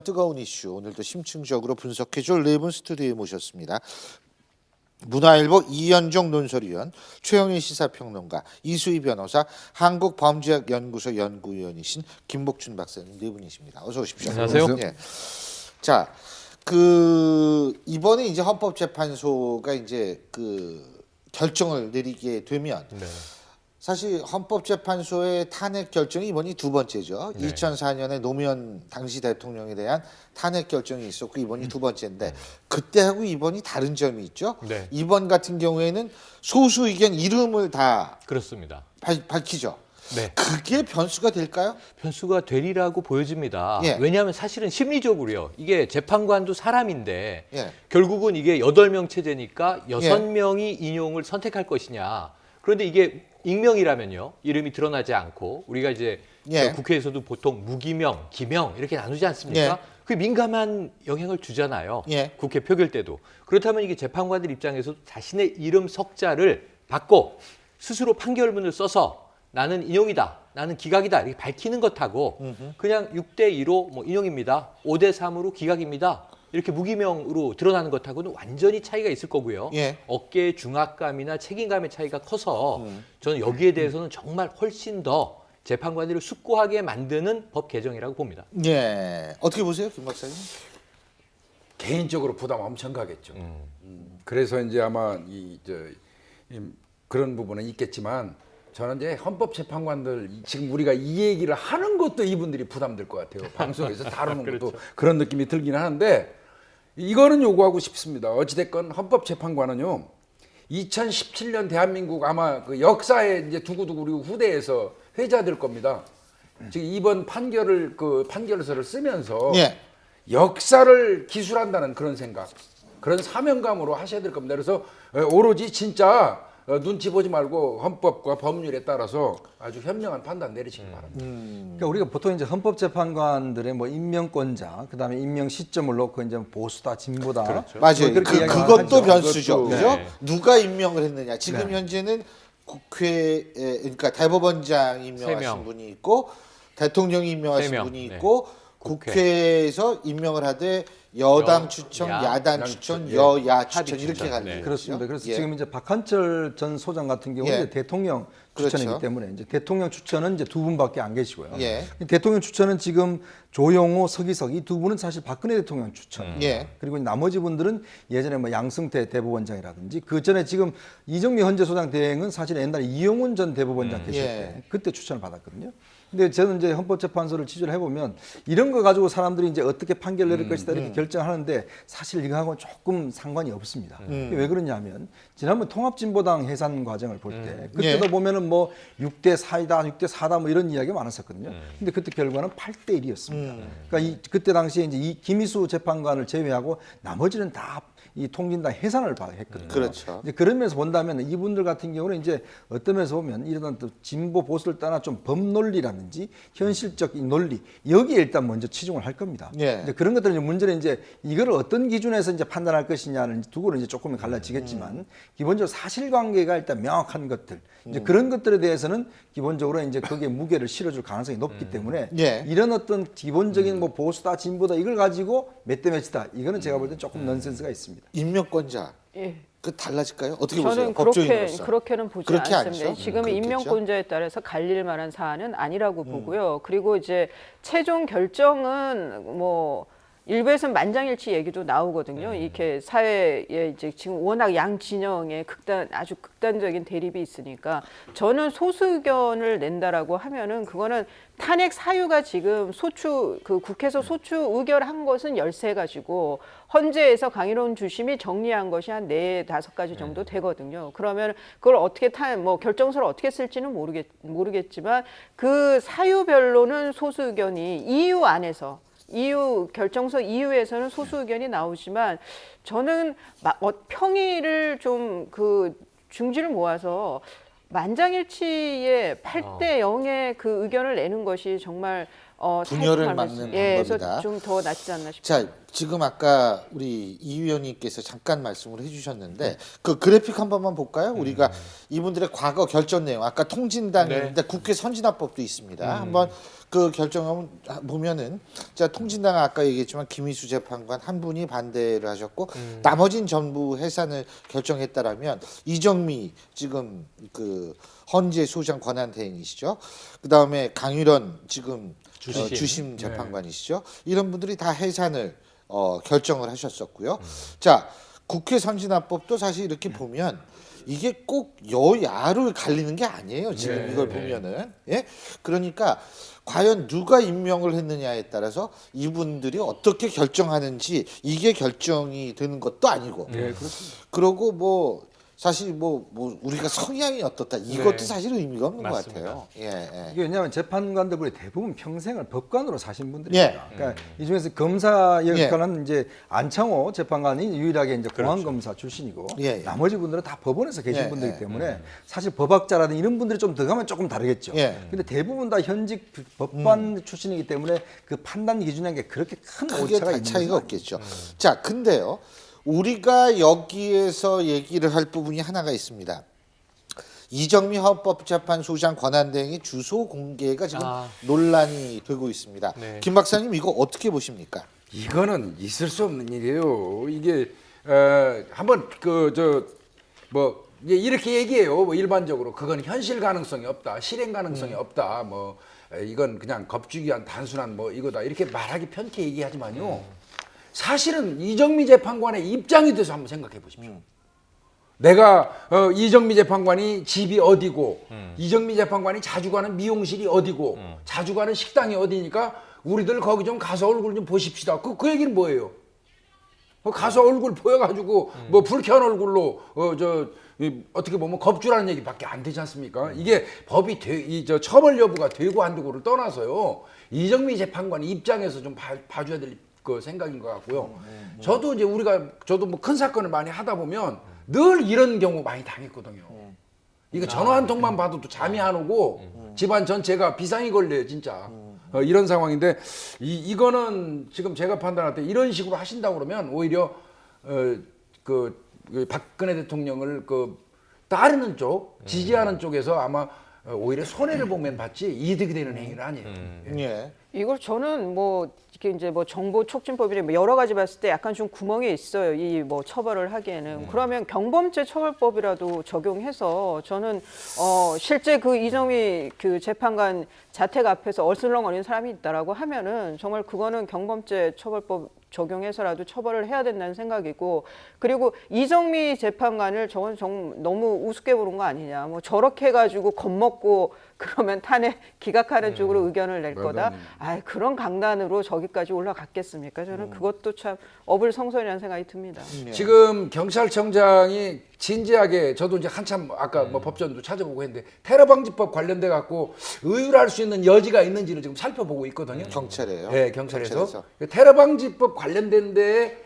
뜨거운 이슈 오늘도 심층적으로 분석해줄 네 분 스튜디오에 모셨습니다. 문화일보 이현종 논설위원, 최영일 시사평론가, 이수희 변호사, 한국범죄학연구소 연구위원이신 김복준 박사님 네 분이십니다. 어서 오십시오. 안녕하세요. 예. 자, 이번에 이제 헌법재판소가 이제 결정을 내리게 되면. 네. 사실 헌법재판소의 탄핵 결정이 이번이 두 번째죠. 네. 2004년에 노무현 당시 대통령에 대한 탄핵 결정이 있었고 이번이 두 번째인데 그때하고 이번이 다른 점이 있죠. 네. 이번 같은 경우에는 소수 의견 이름을 다 그렇습니다. 밝히죠. 네. 그게 변수가 될까요? 변수가 되리라고 보여집니다. 예. 왜냐하면 사실은 심리적으로요. 이게 재판관도 사람인데 예. 결국은 이게 8명 체제니까 6명이 인용을 선택할 것이냐. 그런데 이게 익명이라면요. 이름이 드러나지 않고 우리가 이제 예. 국회에서도 보통 무기명, 기명 이렇게 나누지 않습니까? 예. 그게 민감한 영향을 주잖아요. 예. 국회 표결 때도. 그렇다면 이게 재판관들 입장에서 자신의 이름 석자를 받고 스스로 판결문을 써서 나는 인용이다, 나는 기각이다 이렇게 밝히는 것하고 그냥 6대2로 뭐 인용입니다, 5대3으로 기각입니다 이렇게 무기명으로 드러나는 것하고는 완전히 차이가 있을 거고요. 예. 어깨의 중압감이나 책임감의 차이가 커서 저는 여기에 대해서는 정말 훨씬 더 재판관들을 숙고하게 만드는 법 개정이라고 봅니다. 예. 어떻게 보세요, 김 박사님? 개인적으로 부담 엄청 가겠죠. 그래서 이제 아마 그런 부분은 있겠지만 저는 이제 헌법재판관들 지금 우리가 이 얘기를 하는 것도 이분들이 부담될 것 같아요. 방송에서 다루는 그렇죠. 것도 그런 느낌이 들긴 하는데 이거는 요구하고 싶습니다. 어찌됐건 헌법재판관은요. 2017년 대한민국 아마 그 역사에 이제 두고두고 우리 후대에서 회자될 겁니다. 지금 이번 판결서를 쓰면서 예. 역사를 기술한다는 그런 생각, 그런 사명감으로 하셔야 될 겁니다. 그래서 오로지 진짜 눈치 보지 말고 헌법과 법률에 따라서 아주 현명한 판단 내리시기 바랍니다. 그러니까 우리가 보통 이제 헌법재판관들의 뭐 임명권자, 그다음에 임명 시점을 놓고 이제 보수다, 진보다. 그렇죠. 맞아요. 그렇게 이야기를 그것도 하죠. 변수죠. 그것도, 그죠? 네. 누가 임명을 했느냐. 지금 네. 현재는 국회, 그러니까 대법원장 임명하신 3명. 분이 있고 대통령이 임명하신 3명. 분이 네. 있고 국회. 국회에서 임명을 하되 여당 추천, 야, 야당 추천, 추천, 여야 추천 합의 이렇게 추천. 가는 네. 거죠. 그렇습니다. 그래서 예. 지금 이제 박한철 전 소장 같은 경우는 예. 이제 대통령 그렇죠. 추천이기 때문에 이제 대통령 추천은 이제 두 분밖에 안 계시고요. 예. 대통령 추천은 지금 조용호, 서기석 이 두 분은 사실 박근혜 대통령 추천. 예. 그리고 나머지 분들은 예전에 뭐 양승태 대법원장이라든지 그 전에 지금 이정미 헌재 소장 대행은 사실 옛날에 이용훈 전 대법원장 계실 예. 때 그때 추천을 받았거든요. 근데 저는 이제 헌법재판소를 취재를 해보면 이런 거 가지고 사람들이 이제 어떻게 판결 내릴 것이다 이렇게 결정하는데 사실 이거하고는 조금 상관이 없습니다. 왜 그러냐면 지난번 통합진보당 해산 과정을 볼 때 그때도 예. 보면은 뭐 6대 4이다, 6대 4다 뭐 이런 이야기가 많았었거든요. 근데 그때 결과는 8대 1이었습니다. 그러니까 그때 당시에 이제 이 김희수 재판관을 제외하고 나머지는 다 이 통진당 해산을 했거든요. 그렇죠. 이제 그런 면에서 본다면 이분들 같은 경우는 이제 어떤 면에서 보면 이런 또 진보 보수를 떠나 좀 법논리라든지 현실적 이 논리 여기에 일단 먼저 치중을 할 겁니다. 예. 이제 그런 것들은 이제 문제는 이제 이거를 어떤 기준에서 이제 판단할 것이냐는 두고는 이제 조금 갈라지겠지만 기본적으로 사실관계가 일단 명확한 것들 이제 그런 것들에 대해서는 기본적으로 이제 거기에 무게를 실어줄 가능성이 높기 때문에 예. 이런 어떤 기본적인 뭐 보수다 진보다 이걸 가지고 몇 대 몇이다 이거는 제가 볼 때 조금 넌센스가 있습니다. 임명권자 예. 그 달라질까요? 어떻게 보세요? 저는 법조인으로서. 그렇게는 보지 그렇게 않습니다. 아니죠? 지금 그렇겠죠? 임명권자에 따라서 갈릴 만한 사안은 아니라고 보고요. 그리고 이제 최종 결정은 뭐 일부에서는 만장일치 얘기도 나오거든요. 이렇게 사회에 이제 지금 워낙 양 진영의 아주 극단적인 대립이 있으니까 저는 소수 의견을 낸다라고 하면은 그거는 탄핵 사유가 지금 국회에서 소추 의결한 것은 13가지고 헌재에서 강일원 주심이 정리한 것이 한 4-5가지 정도 되거든요. 그러면 그걸 어떻게 결정서를 어떻게 쓸지는 모르겠지만 그 사유별로는 소수 의견이 결정서 이후에서는 소수 의견이 나오지만 저는 평의를 좀 중지를 모아서 만장일치의 8대 0의 그 의견을 내는 것이 정말 분열을 타협할 막는 수- 예, 방법이다. 그래서 좀 더 낫지 않나 싶습니다. 자, 지금 아까 우리 이 위원님께서 잠깐 말씀을 해주셨는데 그 그래픽 한 번만 볼까요? 우리가 이분들의 과거 결정 내용 아까 통진당이 있는데 국회 선진화법도 있습니다. 한번 그 결정을 보면은 자 통진당 아까 얘기했지만 김희수 재판관 한 분이 반대를 하셨고 나머진 전부 해산을 결정했다라면 이정미 지금 그 헌재 소장 권한대행이시죠. 그 다음에 강일원 지금 주심 재판관이시죠. 이런 분들이 다 해산을 결정을 하셨었고요. 자, 국회 선진화법도 사실 이렇게 보면 이게 꼭 여야를 갈리는 게 아니에요. 지금 이걸 보면은. 예? 그러니까 과연 누가 임명을 했느냐에 따라서 이분들이 어떻게 결정하는지 이게 결정이 되는 것도 아니고. 그렇습니다. 그러고 뭐 사실 뭐 우리가 성향이 어떻다 이것도 네. 사실 의미가 없는 맞습니다. 것 같아요. 예. 이게 왜냐하면 재판관들이 대부분 평생을 법관으로 사신 분들입니다. 예. 그러니까 이 중에서 검사 역할은 이제 안창호 재판관이 유일하게 이제 공안검사 출신이고 예. 나머지 분들은 다 법원에서 계신 예. 분들이기 때문에 사실 법학자라든지 이런 분들이 좀 더 가면 조금 다르겠죠. 예. 근데 대부분 다 현직 법관 출신이기 때문에 그 판단 기준이라는 게 그렇게 큰 크게 오차가 있는 차이가 것은 없겠죠. 자, 근데요. 우리가 여기에서 얘기를 할 부분이 하나가 있습니다. 이정미 헌법재판소장 권한대행의 주소 공개가 지금 논란이 되고 있습니다. 네. 김 박사님 이거 어떻게 보십니까? 이거는 있을 수 없는 일이에요. 이게 한번 뭐 이렇게 얘기해요. 뭐 일반적으로 그건 현실 가능성이 없다, 실행 가능성이 없다. 뭐 이건 그냥 겁주기한 단순한 뭐 이거다 이렇게 말하기 편케 얘기하지만요. 사실은 이정미 재판관의 입장이 돼서 한번 생각해 보십시오. 내가 이정미 재판관이 집이 어디고 이정미 재판관이 자주 가는 미용실이 어디고 자주 가는 식당이 어디니까 우리들 거기 좀 가서 얼굴 좀 보십시다. 그 얘기는 뭐예요? 가서 얼굴 보여가지고 뭐 불쾌한 얼굴로 어떻게 보면 겁주라는 얘기밖에 안 되지 않습니까? 이게 법이 처벌 여부가 되고 안 되고를 떠나서요. 이정미 재판관 입장에서 좀 봐줘야 될 그 생각인 것 같고요. 저도 뭐 큰 사건을 많이 하다 보면 늘 이런 경우 많이 당했거든요. 이거 전화 한 통만 받아도 잠이 안 오고 집안 전체가 비상이 걸려요, 진짜. 이런 상황인데 이거는 지금 제가 판단할 때 이런 식으로 하신다고 그러면 오히려 그 박근혜 대통령을 따르는 쪽, 지지하는 쪽에서 아마 오히려 손해를 보면 받지 이득이 되는 행위는 아니에요. 예. 이걸 저는 뭐 이게 이제 뭐 정보 촉진법이나 뭐 여러 가지 봤을 때 약간 좀 구멍이 있어요. 이 뭐 처벌을 하기에는 그러면 경범죄 처벌법이라도 적용해서 저는 실제 그 이정미 그 재판관 자택 앞에서 얼슬렁거리는 사람이 있다라고 하면은 정말 그거는 경범죄 처벌법 적용해서라도 처벌을 해야 된다는 생각이고 그리고 이정미 재판관을 저건 너무 우습게 보는 거 아니냐. 뭐 저렇게 해가지고 겁먹고 그러면 탄핵 기각하는 쪽으로 의견을 낼 거다. 그런 강단으로 저기까지 올라갔겠습니까? 저는 그것도 참 어불성설이라는 생각이 듭니다. 지금 경찰청장이 진지하게 저도 이제 한참 아까 뭐 법전도 찾아보고 했는데 테러 방지법 관련돼 갖고 의율할 수 있는 여지가 있는지를 지금 살펴보고 있거든요. 경찰이에요. 네, 경찰에서 테러 방지법 관련된 데에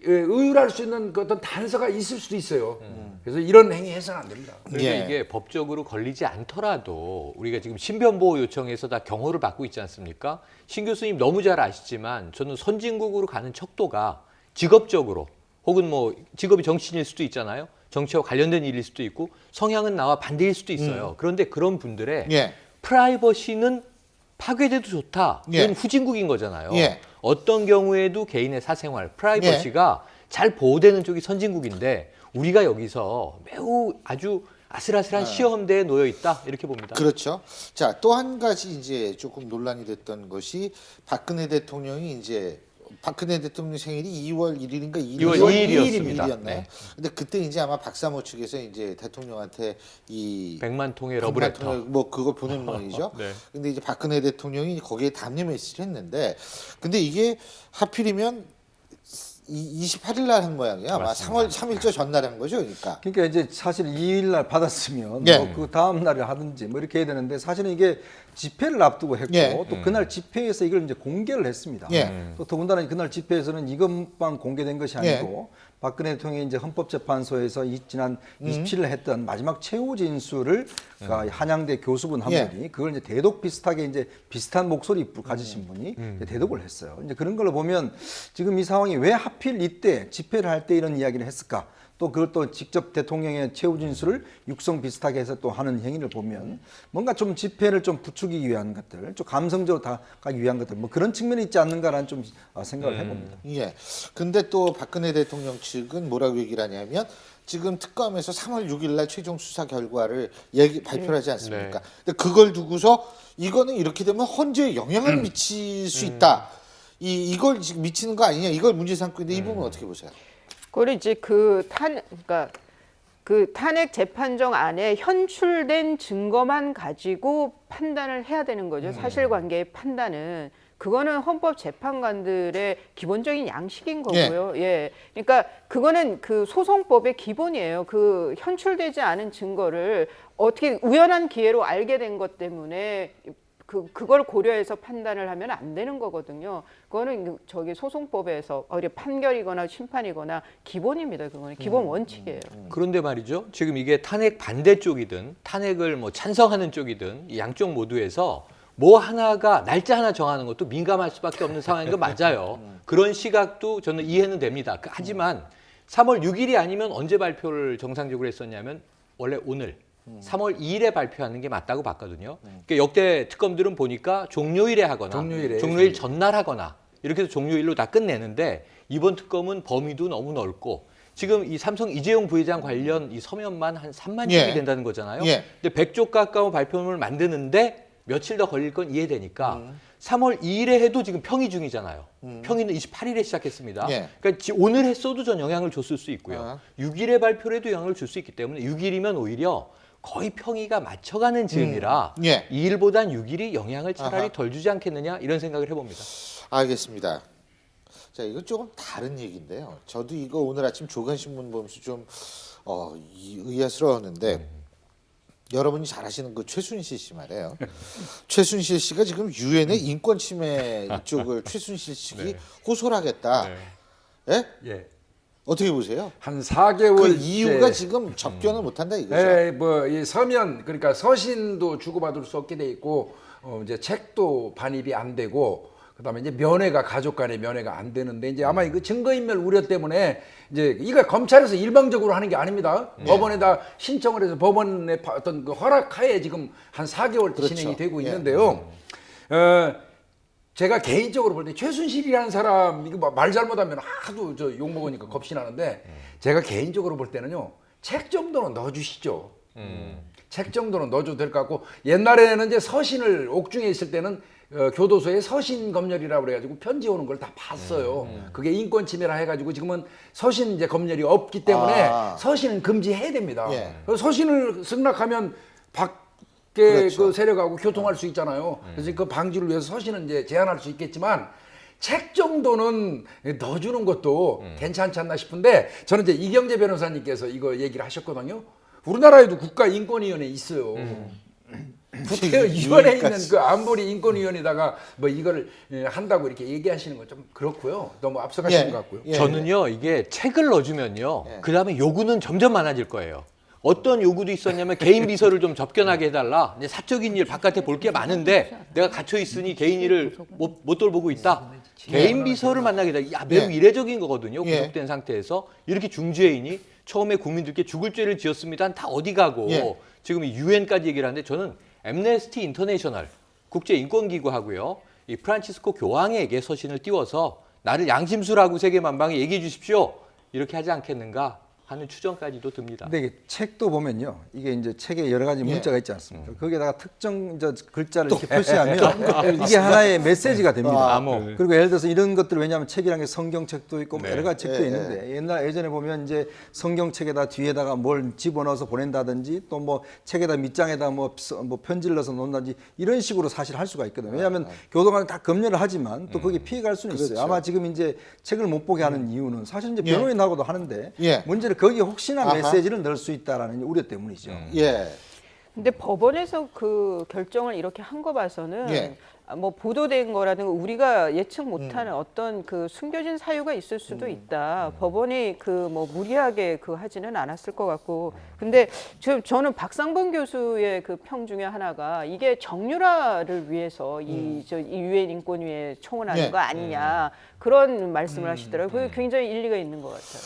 의율할 수 있는 그 어떤 단서가 있을 수도 있어요. 그래서 이런 행위 해서는 안 됩니다. 그러니까 예. 이게 법적으로 걸리지 않더라도 우리가 지금 신변보호 요청에서 다 경호를 받고 있지 않습니까? 신 교수님 너무 잘 아시지만 저는 선진국으로 가는 척도가 직업적으로 혹은 뭐 직업이 정치인일 수도 있잖아요. 정치와 관련된 일일 수도 있고 성향은 나와 반대일 수도 있어요. 그런데 그런 분들의 예. 프라이버시는 파괴돼도 좋다. 이건 예. 후진국인 거잖아요. 예. 어떤 경우에도 개인의 사생활, 프라이버시가 잘 보호되는 쪽이 선진국인데 우리가 여기서 매우 아주 아슬아슬한 시험대에 놓여 있다 이렇게 봅니다. 그렇죠. 자, 또 한 가지 이제 조금 논란이 됐던 것이 박근혜 대통령 생일이 2월 1일인가 2월 2일이었습니다. 2일이었나요? 네. 근데 그때 이제 아마 박사모 측에서 이제 대통령한테 이 100만 통의 100만 러브레터. 통을 뭐 그걸 보낸 모양이죠. 네. 근데 이제 박근혜 대통령이 거기에 답례 메시지를 했는데 근데 이게 하필이면 28일 날 한 모양이야. 아마 3월 3일째 전날 한 거죠. 그러니까. 그러니까 이제 사실 2일 날 받았으면 예. 뭐 그 다음 날에 하든지 뭐 이렇게 해야 되는데 사실은 이게 집회를 앞두고 했고 예. 또 그날 집회에서 이걸 이제 공개를 했습니다. 예. 또 더군다나 그날 집회에서는 이것만 공개된 것이 아니고 박근혜 대통령이 이제 헌법재판소에서 지난 27일 했던 마지막 최후 진술을 그러니까 한양대 교수분 한 분이 그걸 이제 대독 비슷하게 이제 비슷한 목소리 가지신 분이 이제 대독을 했어요. 이제 그런 걸 보면 지금 이 상황이 왜 하필 이때 집회를 할 때 이런 이야기를 했을까? 또 그걸 또 직접 대통령의 최후 진술을 육성 비슷하게 해서 또 하는 행위를 보면 뭔가 좀 집회를 좀 부추기기 위한 것들, 좀 감성적으로 다가기 위한 것들, 뭐 그런 측면이 있지 않는가라는 좀 생각을 해봅니다. 예. 근데 또 박근혜 대통령 측은 뭐라고 얘기를 하냐면 지금 특검에서 3월 6일 날 최종 수사 결과를 발표를 하지 않습니까? 근데 그걸 두고서 이거는 이렇게 되면 헌재에 영향을 미칠 수 있다. 이걸 지금 미치는 거 아니냐? 이걸 문제 삼고 있는데 이 부분 어떻게 보세요? 그걸 이제 그러니까 그 탄핵 재판정 안에 현출된 증거만 가지고 판단을 해야 되는 거죠. 사실관계의 판단은. 그거는 헌법재판관들의 기본적인 양식인 거고요. 예. 그러니까 그거는 그 소송법의 기본이에요. 그 현출되지 않은 증거를 어떻게 우연한 기회로 알게 된 것 때문에 그걸 고려해서 판단을 하면 안 되는 거거든요. 그거는 저기 소송법에서 판결이거나 심판이거나 기본입니다. 그거는 기본 원칙이에요. 그런데 말이죠. 지금 이게 탄핵 반대 쪽이든 탄핵을 뭐 찬성하는 쪽이든 이 양쪽 모두에서 뭐 하나가 날짜 하나 정하는 것도 민감할 수밖에 없는 상황인 거 맞아요. 그런 시각도 저는 이해는 됩니다. 하지만 3월 6일이 아니면 언제 발표를 정상적으로 했었냐면 원래 오늘 3월 2일에 발표하는 게 맞다고 봤거든요. 그러니까 역대 특검들은 보니까 종료일에 하거나 종료일 전날 하거나 이렇게 해서 종료일로 다 끝내는데 이번 특검은 범위도 너무 넓고 지금 이 삼성 이재용 부회장 관련 이 서면만 한 3만 쪽이 된다는 거잖아요. 근데 100쪽 가까운 발표문을 만드는데 며칠 더 걸릴 건 이해되니까 3월 2일에 해도 지금 평의 중이잖아요. 평의는 28일에 시작했습니다. 그러니까 오늘 했어도 전 영향을 줬을 수 있고요. 6일에 발표를 해도 영향을 줄 수 있기 때문에 6일이면 오히려 거의 평의가 맞춰가는 즈음이라 2일보단 6일이 영향을 차라리 덜 주지 않겠느냐 이런 생각을 해봅니다. 알겠습니다. 자, 이건 조금 다른 얘기인데요. 저도 이거 오늘 아침 조간신문 보면서 좀 의아스러웠는데 여러분이 잘 아시는 그 최순실 씨 말이에요. 최순실 씨가 지금 유엔의 인권 침해 쪽을 최순실 측이 호소를 하겠다. 예? 어떻게 보세요? 한 4개월 그 이유가 지금 접견을 못한다 이거죠. 뭐이 서면 그러니까 서신도 주고받을 수 없게 돼 있고 이제 책도 반입이 안 되고 그다음에 이제 면회가 가족 간의 면회가 안 되는데 이제 아마 이거 증거인멸 우려 때문에 이제 이거 검찰에서 일방적으로 하는 게 아닙니다. 법원에다 신청을 해서 법원의 어떤 그 허락하에 지금 한 4개월 진행이 되고 있는데요. 제가 개인적으로 볼 때 최순실이라는 사람 이거 말 잘못하면 하도 저 욕 먹으니까 겁이 나는데 제가 개인적으로 볼 때는요 책 정도는 넣어주시죠. 책 정도는 넣어줘도 될 것 같고 옛날에는 이제 서신을 옥중에 있을 때는 교도소에 서신 검열이라고 그래가지고 편지 오는 걸 다 봤어요. 그게 인권 침해라 해가지고 지금은 서신 이제 검열이 없기 때문에 서신은 금지해야 됩니다. 서신을 승낙하면 그 세력하고 교통할 수 있잖아요. 그래서 그 방지를 위해서 서신은 이제 제한할 수 있겠지만 책 정도는 넣어주는 것도 괜찮지 않나 싶은데 저는 이제 이경재 변호사님께서 이거 얘기를 하셨거든요. 우리나라에도 국가인권위원회 있어요. 국회의원에 있는 그 안보리 인권위원회에다가 뭐 이거를 한다고 이렇게 얘기하시는 건 좀 그렇고요. 너무 앞서가시는 것 같고요. 저는요 이게 책을 넣어주면요 그 다음에 요구는 점점 많아질 거예요. 어떤 요구도 있었냐면 개인 비서를 좀 접견하게 해달라. 이제 사적인 일 바깥에 볼 게 많은데 내가 갇혀 있으니 개인 일을 못 돌보고 있다. 개인 비서를 만나게 해달라. 매우 이례적인 거거든요. 구속된 상태에서 이렇게 중죄인이 처음에 국민들께 죽을 죄를 지었습니다. 다 어디 가고 지금 유엔까지 얘기를 하는데 저는 엠네스티 인터내셔널 국제인권기구하고요. 이 프란치스코 교황에게 서신을 띄워서 나를 양심수라고 세계만방에 얘기해 주십시오. 이렇게 하지 않겠는가 하는 추정까지도 듭니다. 근데 이게 책도 보면요, 이게 이제 책에 여러 가지 문자가 있지 않습니까? 거기에다가 특정 글자를 이렇게 표시하면 이게 하나의 메시지가 됩니다. 그리고 예를 들어서 이런 것들 왜냐하면 책이라는 게 성경책도 있고 여러 가지 책도 있는데 예전에 보면 이제 성경책에다 뒤에다가 뭘 집어넣어서 보낸다든지 또 뭐 책에다 밑장에다 뭐 편지를 넣어서 놓는다든지 이런 식으로 사실 할 수가 있거든요. 왜냐하면 교도관은 다 검열을 하지만 또 거기에 피해갈 수는 있어요. 아마 지금 이제 책을 못 보게 하는 이유는 사실 이제 변호인하고도 하는데 문제는 거기에 혹시나 메시지를 넣을 수 있다라는 우려 때문이죠. 근데 법원에서 그 결정을 이렇게 한 거 봐서는 예. 뭐 보도된 거라든가 우리가 예측 못하는 어떤 그 숨겨진 사유가 있을 수도 있다. 법원이 그 뭐 무리하게 그 하지는 않았을 것 같고. 근데 저는 박상범 교수의 그 평 중에 하나가 이게 정유라를 위해서 이 유엔 인권위에 청원하는 예. 거 아니냐 그런 말씀을 하시더라고요. 그게 굉장히 일리가 있는 것 같아요.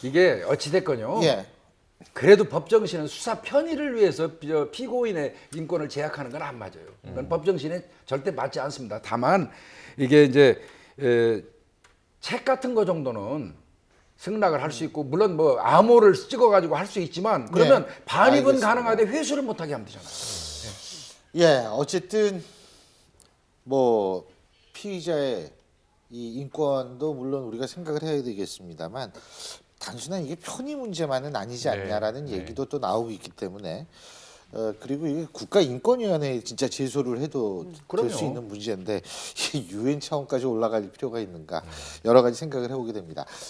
이게 어찌 됐건요. 예. 그래도 법정신은 수사 편의를 위해서 피고인의 인권을 제약하는 건 안 맞아요. 그건 법정신에 절대 맞지 않습니다. 다만 이게 이제 책 같은 거 정도는 승낙을 할 수 있고 물론 뭐 암호를 찍어가지고 할 수 있지만 그러면 네. 반입은 알겠습니다. 가능하되 회수를 못하게 하면 되잖아요. 예, 어쨌든 뭐 피의자의 이 인권도 물론 우리가 생각을 해야 되겠습니다만 단순한 이게 편의 문제만은 아니지 않냐라는 얘기도 또 나오고 있기 때문에 그리고 이게 국가인권위원회에 진짜 제소를 해도 될 수 그럼요. 있는 문제인데 이게 유엔 차원까지 올라갈 필요가 있는가 여러 가지 생각을 해보게 됩니다.